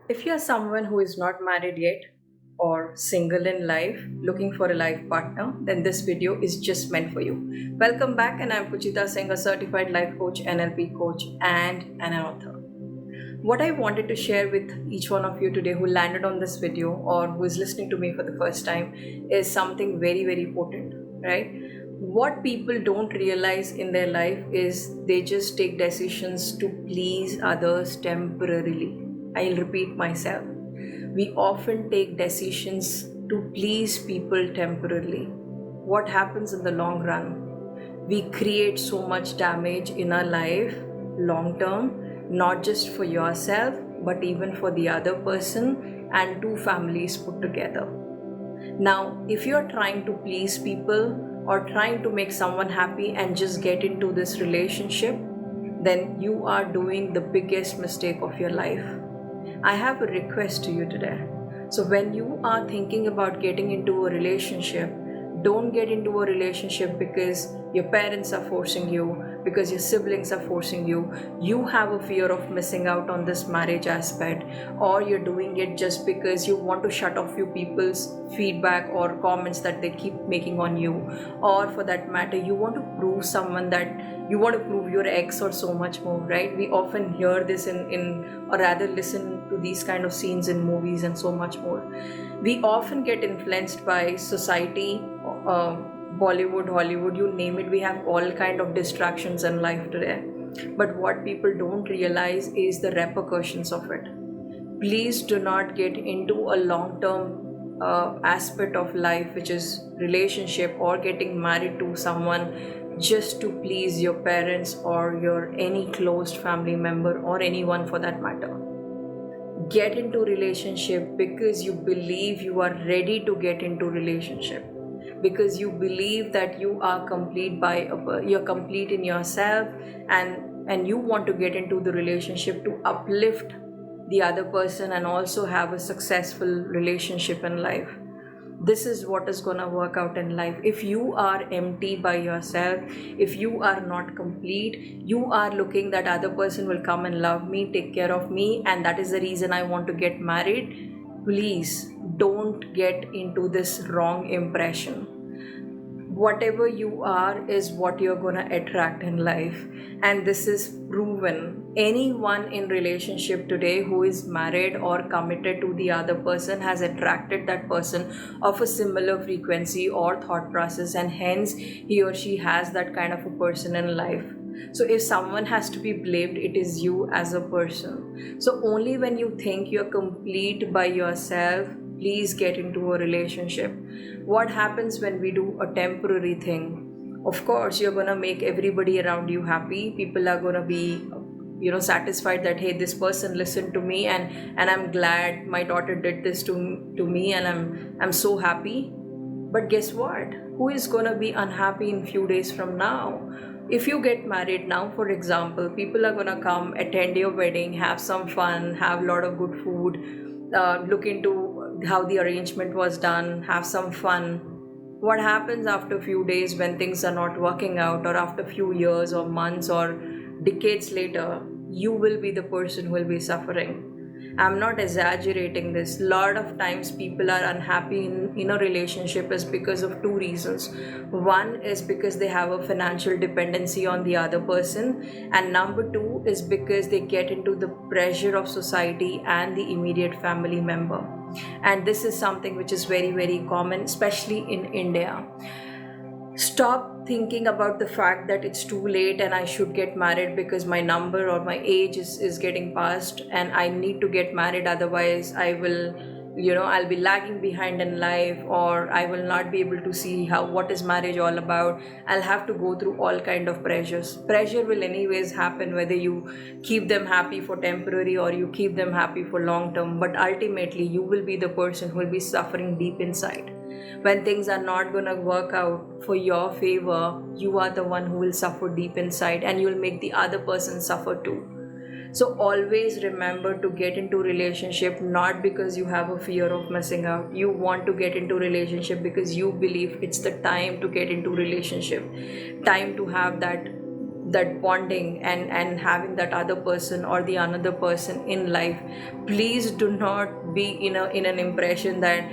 If you are someone who is not married yet or single in life looking for a life partner, then this video is just meant for you. Welcome back, and I'm Puchita Singh, a certified life coach, NLP coach, and an author. What I wanted to share with each one of you today who landed on this video or who is listening to me for the first time is something very, very important, right? What people don't realize in their life is they just take decisions to please others temporarily. I'll repeat myself. We often take decisions to please people temporarily. What happens in the long run? We create so much damage in our life long term, not just for yourself but even for the other person and two families put together. Now, if you're trying to please people or trying to make someone happy and just get into this relationship, then you are doing the biggest mistake of your life. I have a request to you today. So, when you are thinking about getting into a relationship, don't get into a relationship because your parents are forcing you, because your siblings are forcing you. You have a fear of missing out on this marriage aspect, or you're doing it just because you want to shut off few people's feedback or comments that they keep making on you, or for that matter, you want to prove someone that you want to prove your ex or so much more, right? We often hear this in or rather listen to these kind of scenes in movies and so much more. We often get influenced by society, Bollywood, Hollywood, you name it. We have all kind of distractions in life today. But what people don't realize is the repercussions of it. Please do not get into a long-term aspect of life, which is relationship or getting married to someone just to please your parents or your any close family member or anyone for that matter. Get into relationship because you believe you are ready to get into relationship, because you believe that you are complete you're complete in yourself, and you want to get into the relationship to uplift the other person and also have a successful relationship in life. This is what is going to work out in life. If you are empty by yourself, if you are not complete, you are looking that other person will come and love me, take care of me, and that is the reason I want to get married. Please don't get into this wrong impression. Whatever you are is what you're going to attract in life, and this is proven. Anyone in relationship today who is married or committed to the other person has attracted that person of a similar frequency or thought process, and hence he or she has that kind of a person in life. So if someone has to be blamed, it is you as a person. So only when you think you're complete by yourself, please get into a relationship. What happens when we do a temporary thing? Of course, you're gonna make everybody around you happy. People are gonna be satisfied that hey, this person listened to me, and I'm glad my daughter did this to me, and I'm so happy. But guess what? Who is gonna be unhappy in few days from now? If you get married now, for example, people are gonna come, attend your wedding, have some fun, have a lot of good food, look into how the arrangement was done, have some fun. What happens after a few days when things are not working out, or after a few years or months or decades later? You will be the person who will be suffering. I'm not exaggerating this. Lot of times people are unhappy in a relationship is because of two reasons. One is because they have a financial dependency on the other person, and number two is because they get into the pressure of society and the immediate family member. And this is something which is very, very common, especially in India. Stop thinking about the fact that it's too late and I should get married because my number or my age is getting past and I need to get married, otherwise I will, I'll be lagging behind in life, or I will not be able to see what is marriage all about. I'll have to go through all kind of pressures. Pressure will anyways happen whether you keep them happy for temporary or you keep them happy for long term, but ultimately you will be the person who will be suffering deep inside. When things are not going to work out for your favor, you are the one who will suffer deep inside, and you will make the other person suffer too. So always remember to get into relationship not because you have a fear of missing out. You want to get into relationship because you believe it's the time to get into relationship, time to have that that bonding and having that other person or the another person in life, please do not be in an impression that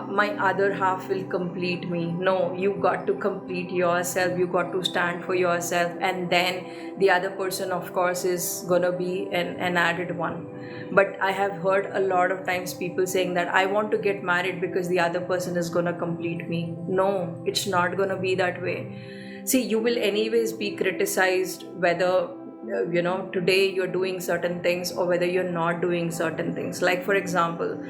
my other half will complete me. No, you got to complete yourself, you got to stand for yourself, and then the other person of course is gonna be an added one. But I have heard a lot of times people saying that I want to get married because the other person is gonna complete me. No, it's not gonna be that way. See, you will anyways be criticized whether today you're doing certain things or whether you're not doing certain things. Like for example,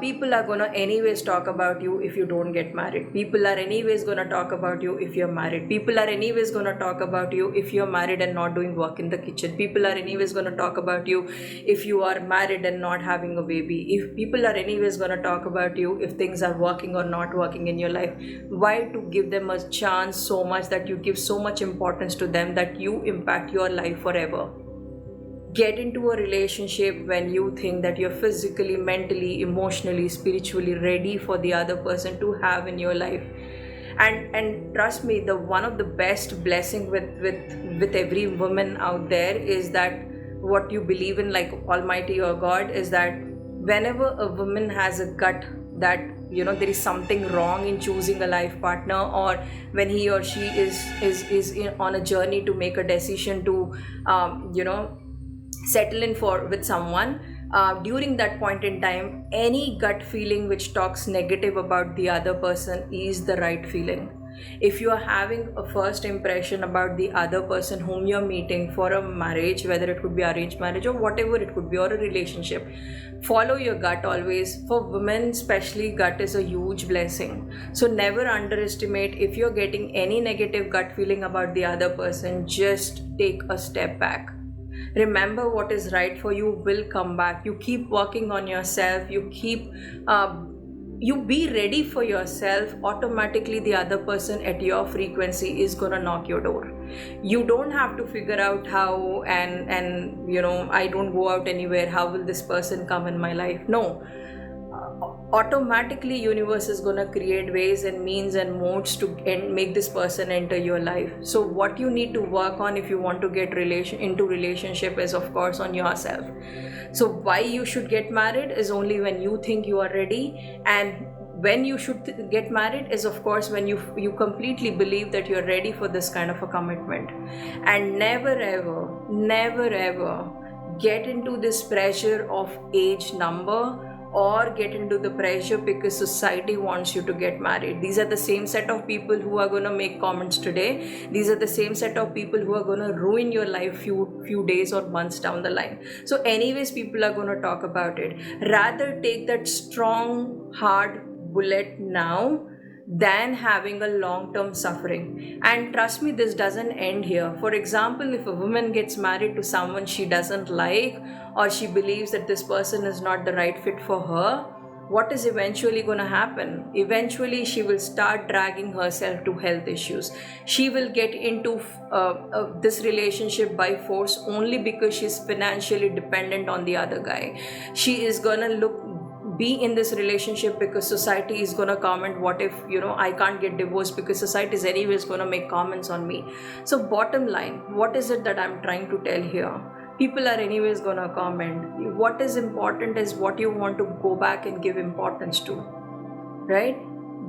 people are gonna anyways talk about you if you don't get married. People are anyways gonna talk about you if you're married. People are anyways gonna talk about you if you're married and not doing work in the kitchen. People are anyways gonna talk about you if you are married and not having a baby. If people are anyways gonna talk about you if things are working or not working in your life, why to give them a chance so much that you give so much importance to them that you impact your life forever? Get into a relationship when you think that you're physically, mentally, emotionally, spiritually ready for the other person to have in your life. And trust me, the one of the best blessing with every woman out there is that what you believe in, like Almighty or God, is that whenever a woman has a gut that there is something wrong in choosing a life partner, or when he or she is on a journey to make a decision to settle in for with someone, during that point in time, any gut feeling which talks negative about the other person is the right feeling. If you are having a first impression about the other person whom you're meeting for a marriage, whether it could be arranged marriage or whatever it could be, or a relationship, follow your gut always. For women especially, gut is a huge blessing. So never underestimate. If you're getting any negative gut feeling about the other person, just take a step back. Remember, what is right for you will come back. You keep working on yourself, you be ready for yourself. Automatically the other person at your frequency is gonna knock your door. You don't have to figure out how, and I don't go out anywhere, how will this person come in my life? No, automatically universe is going to create ways and means and modes to make this person enter your life. So what you need to work on if you want to get into relationship is of course on yourself. So why you should get married is only when you think you are ready, and when you should get married is of course when you completely believe that you're ready for this kind of a commitment. And never ever get into this pressure of age number, or get into the pressure because society wants you to get married. These are the same set of people who are going to make comments today. These are the same set of people who are going to ruin your life few days or months down the line. So anyways, people are going to talk about it. Rather take that strong hard bullet now than having a long-term suffering. And trust me, this doesn't end here. For example, if a woman gets married to someone she doesn't like, or she believes that this person is not the right fit for her, what is eventually going to happen? Eventually she will start dragging herself to health issues. She will get into this relationship by force only because she's financially dependent on the other guy. She is going to be in this relationship because society is going to comment, what if I can't get divorced because society is anyways going to make comments on me. So bottom line, what is it that I'm trying to tell here? People are anyways going to comment. What is important is what you want to go back and give importance to, right?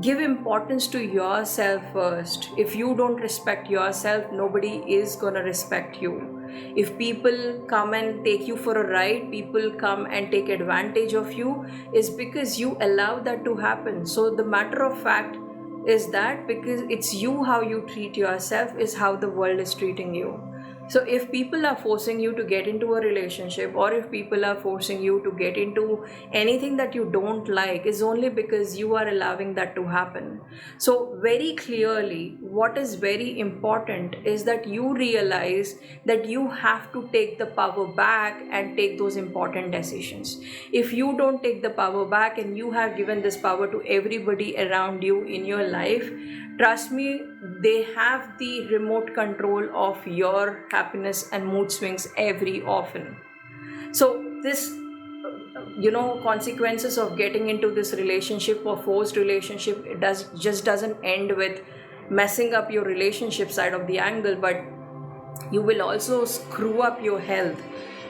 Give importance to yourself first. If you don't respect yourself, nobody is going to respect you. If people come and take you for a ride, people come and take advantage of you, is because you allow that to happen. So the matter of fact is that because it's you, how you treat yourself is how the world is treating you. So if people are forcing you to get into a relationship, or if people are forcing you to get into anything that you don't like, is only because you are allowing that to happen. So very clearly, what is very important is that you realize that you have to take the power back and take those important decisions. If you don't take the power back and you have given this power to everybody around you in your life, trust me, they have the remote control of your happiness and mood swings every often. So this consequences of getting into this relationship or forced relationship, it doesn't end with messing up your relationship side of the angle, but You will also screw up your health.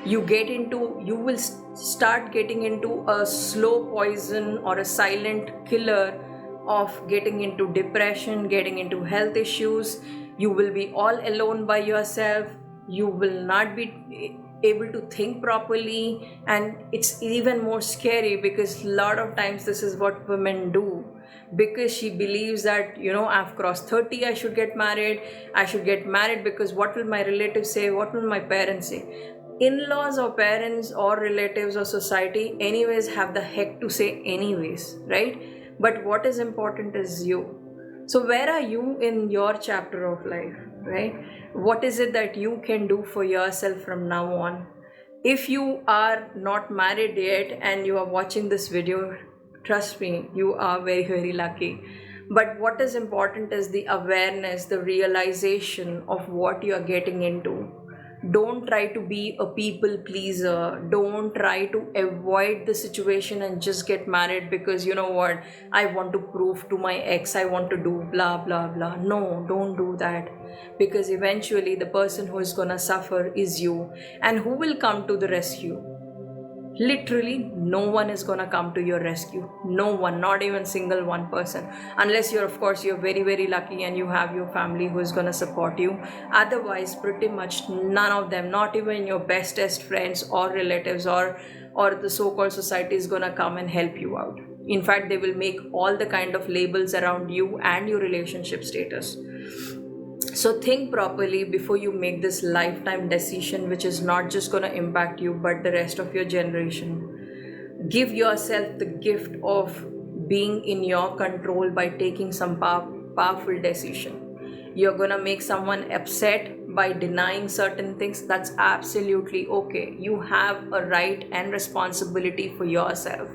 You will start getting into a slow poison or a silent killer of getting into depression, getting into health issues. You will be all alone by yourself. You will not be able to think properly, and it's even more scary because a lot of times this is what women do, because she believes that, I've crossed 30, I should get married because what will my relatives say, what will my parents say. In-laws or parents or relatives or society anyways have the heck to say anyways, right? But what is important is you. So where are you in your chapter of life, right? What is it that you can do for yourself from now on? If you are not married yet and you are watching this video, trust me, you are very, very lucky. But what is important is the awareness, the realization of what you are getting into. Don't try to be a people pleaser. Don't try to avoid the situation and just get married because, you know what, I want to prove to my ex, I want to do blah blah blah. No, don't do that, because eventually the person who is gonna suffer is you. And who will come to the rescue? Literally no one is gonna come to your rescue. No one, not even single one person, unless you're, of course, you're very, very lucky and you have your family who is gonna support you. Otherwise, pretty much none of them, not even your bestest friends or relatives or the so-called society, is gonna come and help you out. In fact, they will make all the kind of labels around you and your relationship status. So think properly before you make this lifetime decision, which is not just going to impact you but the rest of your generation. Give yourself the gift of being in your control by taking some powerful decision. You're going to make someone upset by denying certain things. That's absolutely okay. You have a right and responsibility for yourself.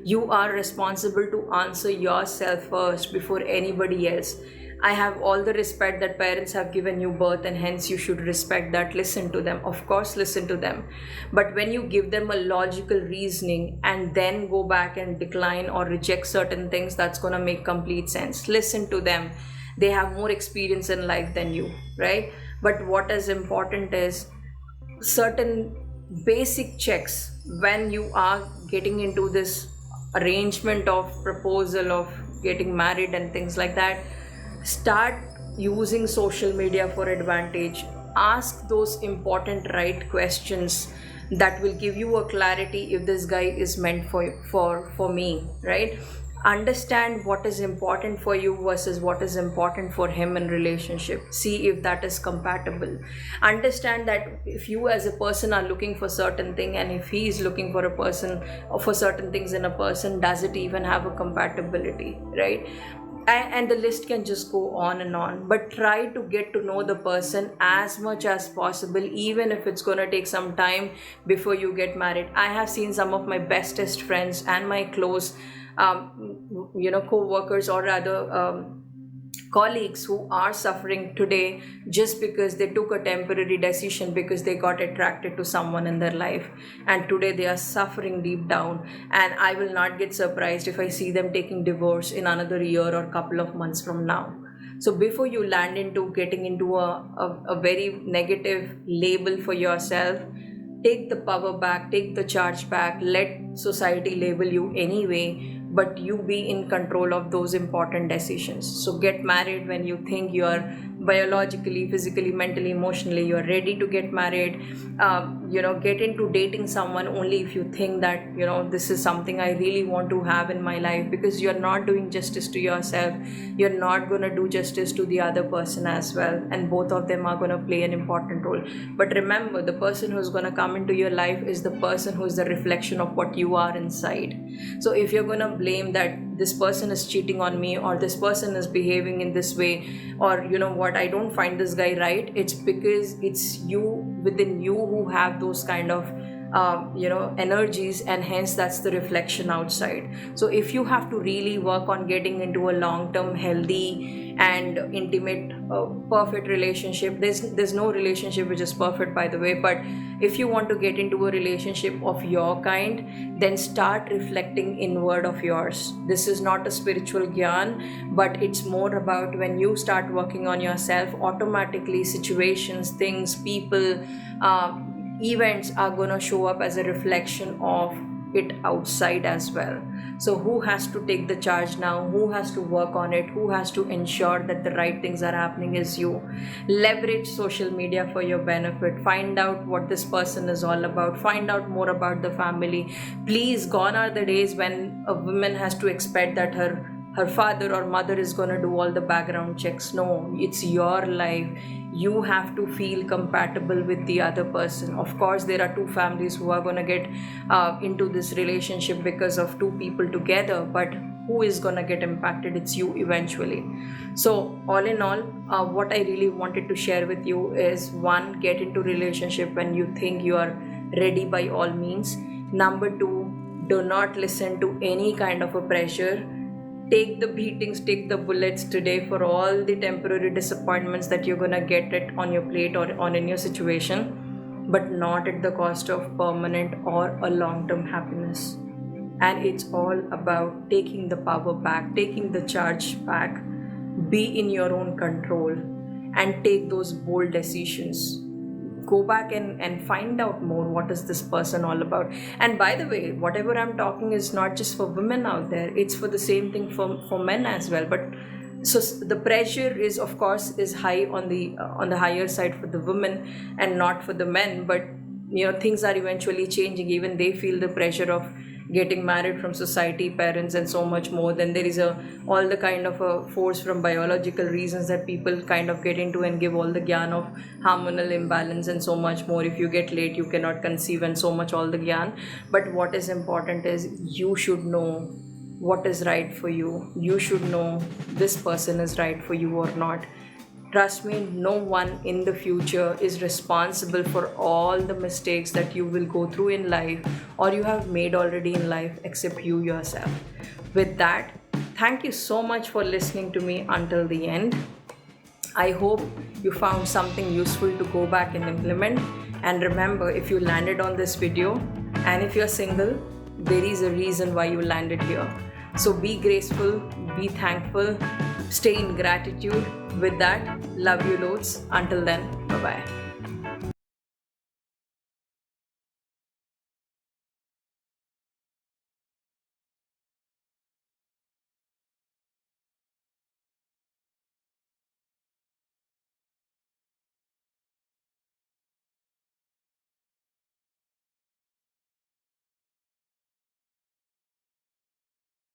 You are responsible to answer yourself first before anybody else. I have all the respect that parents have given you birth, and hence you should respect that. Listen to them. Of course, listen to them. But when you give them a logical reasoning and then go back and decline or reject certain things, that's going to make complete sense. Listen to them. They have more experience in life than you, right? But what is important is certain basic checks when you are getting into this arrangement of proposal of getting married and things like that. Start using social media for advantage. Ask those important right questions that will give you a clarity if this guy is meant for me, right? Understand what is important for you versus what is important for him in relationship. See if that is compatible. Understand that if you as a person are looking for certain thing and if he is looking for a person or for certain things in a person, does it even have a compatibility, right? And the list can just go on and on. But try to get to know the person as much as possible, even if it's going to take some time before you get married. I have seen some of my bestest friends and my close co-workers, or rather colleagues, who are suffering today just because they took a temporary decision because they got attracted to someone in their life, and today they are suffering deep down. And I will not get surprised if I see them taking divorce in another year or couple of months from now. So before you land into getting into a very negative label for yourself, take the power back, take the charge back. Let society label you anyway, but you be in control of those important decisions. So get married when you think you are biologically, physically, mentally, emotionally, you are ready to get married. Get into dating someone only if you think that, this is something I really want to have in my life, because you're not doing justice to yourself. You're not going to do justice to the other person as well. And both of them are going to play an important role. But remember, the person who's going to come into your life is the person who is the reflection of what you are inside. So if you're going to blame that this person is cheating on me, or this person is behaving in this way, or I don't find this guy right, it's because it's you within you who have those kind of energies, and hence that's the reflection outside. So if you have to really work on getting into a long-term healthy and intimate perfect relationship, there's no relationship which is perfect, by the way, but If you want to get into a relationship of your kind, then start reflecting inward of yours. This is not a spiritual gyan, but it's more about when you start working on yourself, automatically situations, things, people, events are gonna show up as a reflection of it outside as well. So who has to take the charge now? Who has to work on it? Who has to ensure that the right things are happening is you. Leverage social media for your benefit. Find out what this person is all about. Find out more about the family. Please, gone are the days when a woman has to expect that her father or mother is going to do all the background checks. No, it's your life. You have to feel compatible with the other person. Of course, there are two families who are going to get into this relationship because of two people together, but who is going to get impacted? It's you eventually. So all in all, what I really wanted to share with you is, one, get into relationship when you think you are ready by all means. Number two, do not listen to any kind of a pressure. Take the beatings, take the bullets today for all the temporary disappointments that you're gonna get it on your plate or on in your situation, but not at the cost of permanent or a long-term happiness. And it's all about taking the power back, taking the charge back, be in your own control, and take those bold decisions. Go back and find out more, what is this person all about. And by the way, whatever I'm talking is not just for women out there, it's for the same thing for men as well. But so the pressure is, of course, is high on the higher side for the women and not for the men. But things are eventually changing. Even they feel the pressure of getting married from society, parents, and so much more. Then there is all the kind of a force from biological reasons that people kind of get into and give all the gyan of hormonal imbalance and so much more. If you get late, you cannot conceive, and so much all the gyan. But what is important is, you should know what is right for you. You should know this person is right for you or not. Trust me, no one in the future is responsible for all the mistakes that you will go through in life or you have made already in life except you yourself. With that, thank you so much for listening to me until the end. I hope you found something useful to go back and implement. And remember, if you landed on this video and if you're single, there is a reason why you landed here. So be graceful, be thankful, stay in gratitude. With that, love you loads. Until then, bye-bye.